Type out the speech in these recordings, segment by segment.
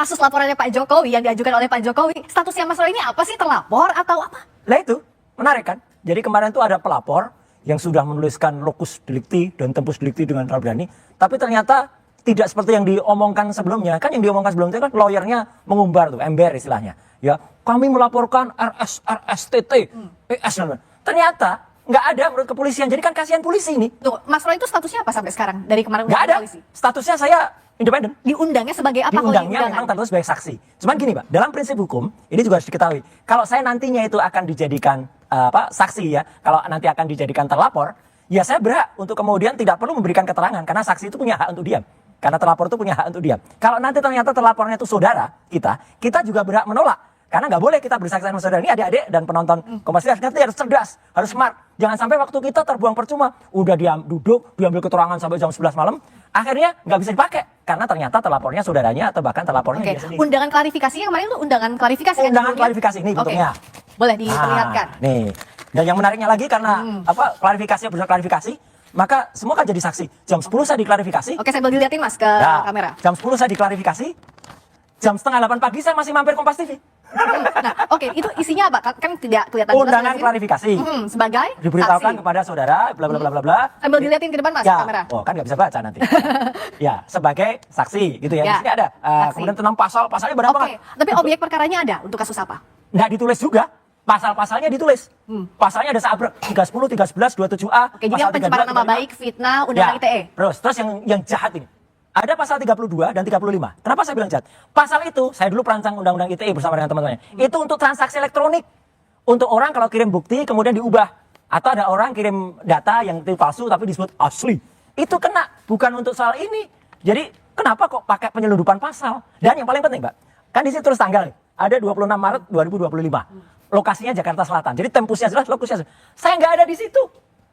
Kasus laporannya Pak Jokowi yang diajukan oleh Pak Jokowi, statusnya Mas Roy ini apa sih, terlapor atau apa? Lah itu, menarik kan? Jadi kemarin tuh ada pelapor yang sudah menuliskan locus delicti dan tempus delicti dengan terlalu berani, tapi ternyata tidak seperti yang diomongkan sebelumnya. Kan yang diomongkan sebelumnya kan lawyernya mengumbar tuh, ember istilahnya. Ya, kami melaporkan RSTT, PS. Ternyata nggak ada menurut kepolisian. Jadi kan kasihan polisi ini. Tuh, Mas Roy itu statusnya apa sampai sekarang dari kemarin? Nggak ada. Polisi? Statusnya saya independen. Diundangnya sebagai apa? Diundangnya memang tentu sebagai saksi. Cuman gini Pak, dalam prinsip hukum ini juga harus diketahui. Kalau saya nantinya itu akan dijadikan saksi ya, kalau nanti akan dijadikan terlapor, ya saya berhak untuk kemudian tidak perlu memberikan keterangan karena saksi itu punya hak untuk diam. Karena terlapor itu punya hak untuk diam. Kalau nanti ternyata terlapornya itu saudara kita juga berhak menolak. Karena nggak boleh kita bersaksi sama saudara. Ini adik-adik dan penonton Kompas TV harus cerdas, harus smart. Jangan sampai waktu kita terbuang percuma. Udah duduk, diambil keterangan sampai jam 11 malam. Akhirnya nggak bisa dipakai. Karena ternyata terlapornya saudaranya atau bahkan terlapornya dia sendiri. Undangan klarifikasinya kemarin itu undangan klarifikasi. Undangan klarifikasi ini bentuknya. Boleh diperlihatkan. Nih. Dan yang menariknya lagi karena klarifikasinya berusaha klarifikasi, maka semua kan jadi saksi. Jam 10 saya diklarifikasi. Oke, saya boleh dilihatin Mas ke kamera. Jam 10 saya diklarifikasi. Jam setengah 8 pagi saya masih mampir Kompas TV. Nah, oke, itu isinya apa? Kan tidak kelihatan. Undangan klarifikasi. Sebagai diberitahukan kepada saudara, bla bla bla bla bla. Sambil dilihatin ke depan Mas, ya, kamera. Oh, kan nggak bisa baca nanti. Ya, sebagai saksi gitu ya. Di sini ada. Kemudian tentang pasalnya berapa? Oke, tapi objek perkaranya ada untuk kasus apa? Nggak ditulis juga. Pasal-pasalnya ditulis. Pasalnya ada sabrek 310, 311, 27A. Oke, jadi pencemaran nama baik, fitnah, undang-undang ITE. Terus yang jahat ini. Ada pasal 32 dan 35. Kenapa saya bilang jahat? Pasal itu, saya dulu perancang undang-undang ITE bersama dengan teman-temannya. Itu untuk transaksi elektronik. Untuk orang kalau kirim bukti kemudian diubah. Atau ada orang kirim data yang palsu tapi disebut asli. Itu kena, bukan untuk soal ini. Jadi kenapa kok pakai penyelundupan pasal? Dan yang paling penting, Mbak, kan di situ terus tanggal nih. Ada 26 Maret 2025. Lokasinya Jakarta Selatan. Jadi tempusnya jelas, lokusnya jelas. Saya nggak ada di situ.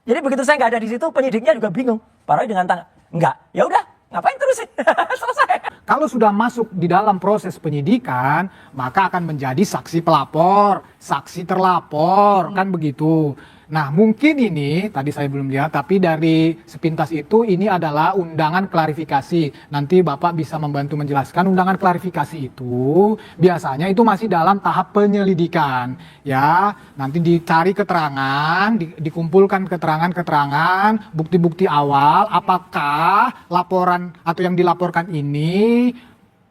Jadi begitu saya nggak ada di situ, penyidiknya juga bingung. Pak Roy dengan enggak. Ya udah. Ngapain terusin? Selesai. Kalau sudah masuk di dalam proses penyidikan, maka akan menjadi saksi pelapor, saksi terlapor, kan begitu. Nah, mungkin ini, tadi saya belum lihat, tapi dari sepintas itu, ini adalah undangan klarifikasi. Nanti Bapak bisa membantu menjelaskan undangan klarifikasi itu, biasanya itu masih dalam tahap penyelidikan. Ya, nanti dicari keterangan, dikumpulkan keterangan-keterangan, bukti-bukti awal, apakah laporan atau yang dilaporkan ini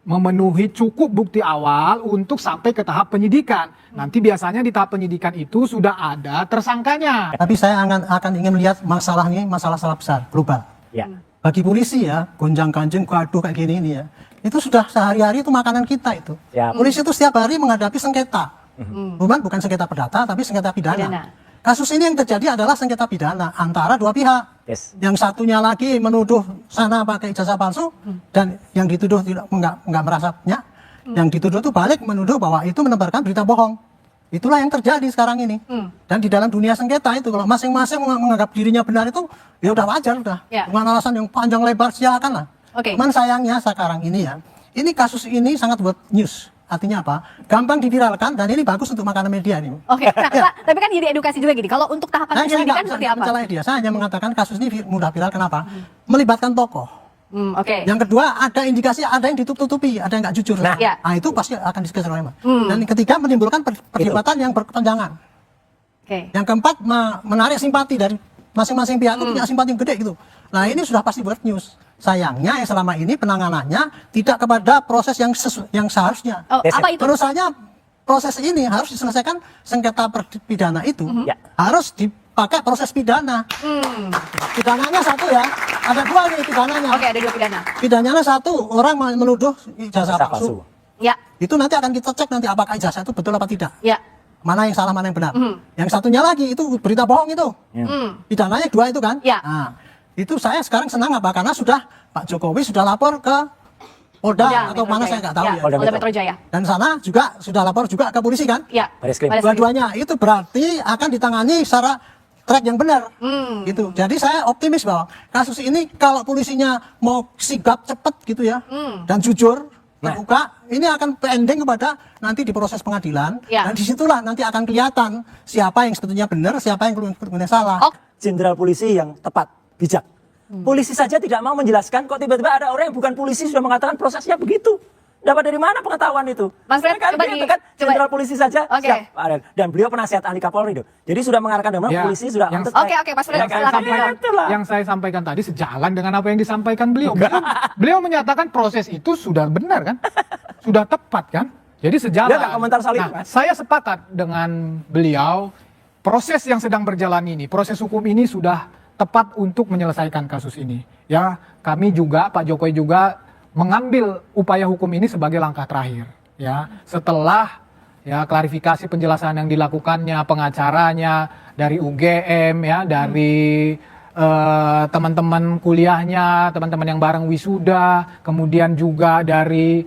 memenuhi cukup bukti awal untuk sampai ke tahap penyidikan. Nanti biasanya di tahap penyidikan itu sudah ada tersangkanya. Tapi saya akan ingin melihat masalah ini, masalah besar, global. Ya. Bagi polisi ya, gonjang-ganjing, gaduh kayak gini ini ya, itu sudah sehari-hari itu makanan kita itu. Ya. Polisi itu setiap hari menghadapi sengketa. Bukan sengketa perdata, tapi sengketa pidana. Kasus ini yang terjadi adalah sengketa pidana antara dua pihak. Yes. Yang satunya lagi menuduh sana pakai ijazah palsu, dan yang dituduh enggak merasa punya. Yang dituduh itu balik menuduh bahwa itu menebarkan berita bohong. Itulah yang terjadi sekarang ini. Dan di dalam dunia sengketa itu kalau masing-masing menganggap dirinya benar itu ya udah wajar udah. Ya. Dengan alasan yang panjang lebar silakan lah. Cuman sayangnya sekarang ini ya, ini kasus ini sangat buat news. Artinya apa? Gampang diviralkan dan ini bagus untuk makanan media ini. Oke, nah, Pak, tapi kan jadi edukasi juga gini. Kalau untuk tahapan penyelidikan seperti apa? Saya hanya mengatakan kasus ini mudah viral kenapa? Melibatkan tokoh. Oke. Yang kedua ada indikasi ada yang ditutup-tutupi, ada yang nggak jujur. Nah, itu pasti akan diskusi oleh Dan yang ketiga menimbulkan perdebatan yang berkepanjangan. Oke. Yang keempat menarik simpati dari masing-masing pihak itu punya simpati yang gede gitu. Nah ini sudah pasti buat news. Sayangnya yang selama ini penanganannya tidak kepada proses yang seharusnya. Apa itu? Menurut saya proses ini harus diselesaikan sengketa pidana itu harus dipakai proses pidana. Pidananya satu ya, ada dua nih pidananya. Oke, ada dua pidana. Pidananya satu, orang menuduh ijazah palsu. Ya. Itu nanti akan kita cek nanti apakah ijazah itu betul apa tidak. Ya. Mana yang salah, mana yang benar. Yang satunya lagi itu berita bohong itu. Pidananya dua itu kan. Ya. Nah, itu saya sekarang senang apa? Karena sudah Pak Jokowi sudah lapor ke Polda atau mana saya nggak tahu ya. Polda Metro Jaya. Dan sana juga sudah lapor juga ke polisi kan. Ya. Dua-duanya itu berarti akan ditangani secara track yang benar. Gitu. Jadi saya optimis bahwa kasus ini kalau polisinya mau sigap cepet gitu ya dan jujur terbuka, ini akan pending kepada nanti di proses pengadilan dan disitulah nanti akan kelihatan siapa yang sebetulnya benar, siapa yang kemudian salah. Jenderal polisi yang tepat, bijak. Polisi saja tidak mau menjelaskan, kok tiba-tiba ada orang yang bukan polisi sudah mengatakan prosesnya begitu. Dapat dari mana pengetahuan itu? Mas Fred, kan, coba dia di- itu kan coba- jenderal polisi saja Oke. siap, Pak Aren. Dan beliau penasihat ahli Kapolri tuh. Jadi sudah mengarahkan dengan Ya, polisi sudah yang- on the track. Oke, Mas Fred, Ya kan? silakan. Iya, itulah. Yang saya sampaikan tadi sejalan dengan apa yang disampaikan beliau. Beliau menyatakan proses itu sudah benar kan? Sudah tepat kan? Jadi sejalan. Dia nggak komentar soal itu, Nah, kan? saya sepakat dengan beliau, proses yang sedang berjalan ini, proses hukum ini sudah tepat untuk menyelesaikan kasus ini. Ya, kami juga, Pak Jokowi juga mengambil upaya hukum ini sebagai langkah terakhir. Ya, setelah ya klarifikasi penjelasan yang dilakukannya pengacaranya dari UGM ya, dari teman-teman kuliahnya, teman-teman yang bareng wisuda, kemudian juga dari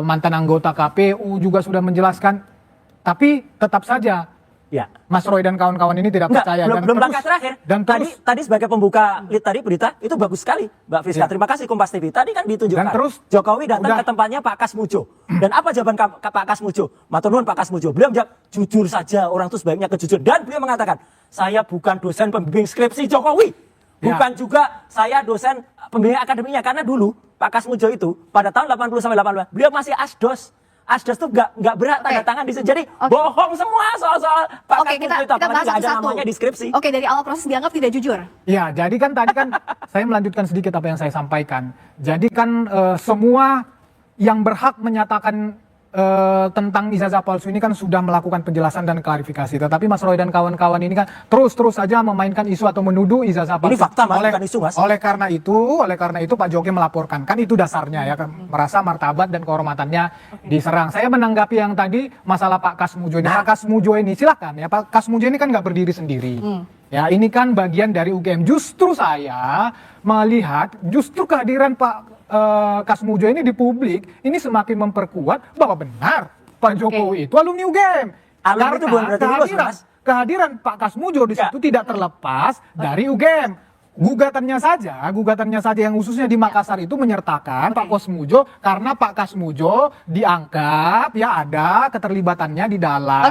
mantan anggota KPU juga sudah menjelaskan. Tapi tetap saja Ya. Mas Roy dan kawan-kawan ini tidak Enggak, percaya. belum langkah terakhir. Dan tadi sebagai pembuka tadi berita itu bagus sekali, Mbak Friska. Iya. Terima kasih Kompas TV. Tadi kan ditunjukkan. Dan terus Jokowi datang udah. ke tempatnya Pak Kasmujo. Dan apa jawaban Pak Kasmujo? Matur nuwun Pak Kasmujo. Beliau menjawab, jujur saja, orang itu sebaiknya kejujuran. Dan beliau mengatakan, saya bukan dosen pembimbing skripsi Jokowi. Ya. Bukan juga saya dosen pembimbing akademinya. Karena dulu Pak Kasmujo itu pada tahun 80 sampai 85 beliau masih asdos. Asdos tuh nggak berat tanda tangan di situ. Jadi bohong semua soal Pak Oke, Kasmujo kita itu. Apalagi bahas nggak ada satu-satu. namanya di skripsi. Oke, dari awal proses dianggap tidak jujur. Ya, jadi kan tadi kan saya melanjutkan sedikit apa yang saya sampaikan. Jadi kan semua yang berhak menyatakan tentang ijazah palsu ini kan sudah melakukan penjelasan dan klarifikasi. Tetapi Mas Roy dan kawan-kawan ini kan terus saja memainkan isu atau menuduh ijazah palsu. Ini fakta, Mas, bukan isu, Mas. Oleh karena itu Pak Jokowi melaporkan. Kan itu dasarnya ya, kan merasa martabat dan kehormatannya diserang. Saya menanggapi yang tadi masalah Pak Kasmujo ini. Pak Kasmujo ini silakan ya, Pak Kasmujo ini kan nggak berdiri sendiri. Ya, ini kan bagian dari UGM. Justru saya melihat justru kehadiran Pak Kasmujo ini di publik ini semakin memperkuat bahwa benar Pak Jokowi itu alumni UGM. Alumni itu bukan berarti lulus, Mas. Kehadiran Pak Kasmujo di situ tidak terlepas dari UGM. Gugatannya saja yang khususnya di Makassar itu menyertakan Pak Kasmujo karena Pak Kasmujo dianggap ya ada keterlibatannya di dalam